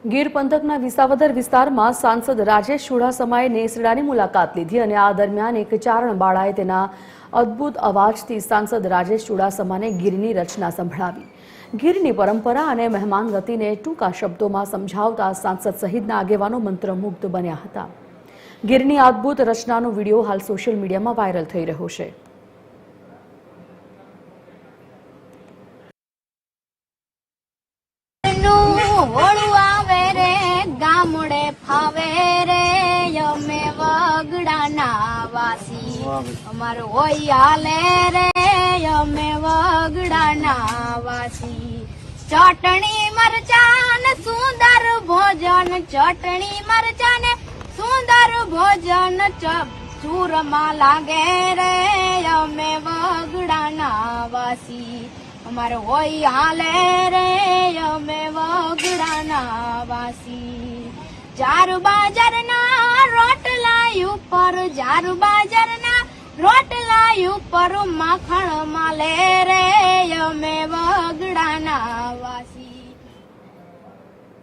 ગીર પંથકના વિસાવદર વિસ્તારમાં સાંસદ રાજેશ ચુડાસમાએ નેસડાની મુલાકાત લીધી અને આ દરમિયાન એક ચારણ બાળાએ તેના અદ્ભુત અવાજથી સાંસદ રાજેશ ચુડાસમાને ગીરની રચના સંભળાવી। ગીરની પરંપરા અને મહેમાન ગતિને ટૂંકા શબ્દોમાં સમજાવતા સાંસદ સહિતના આગેવાનો મંત્રમુગ્ધ બન્યા હતા। ગીરની અદ્ભુત રચનાનો વિડીયો હાલ સોશિયલ મીડિયામાં વાયરલ થઈ રહ્યો છે। ગામડે ફાવે રે અમે વગડાના વાસી અમારો હોય હાલે રે અમે વગડાના વાસી। ચટણી મરચાં ને સુંદર ભોજન, ચટણી મરચાં ને સુંદર ભોજન ચૂરમાં લાગે રે અમે વગડાના વાસી અમારો હોય હાલે રે અમે વગડાના વાસી। જારુ બાજરના રોટલા ઉપર, જારુ બાજરના રોટલા ઉપર માખણ માલે રે અમે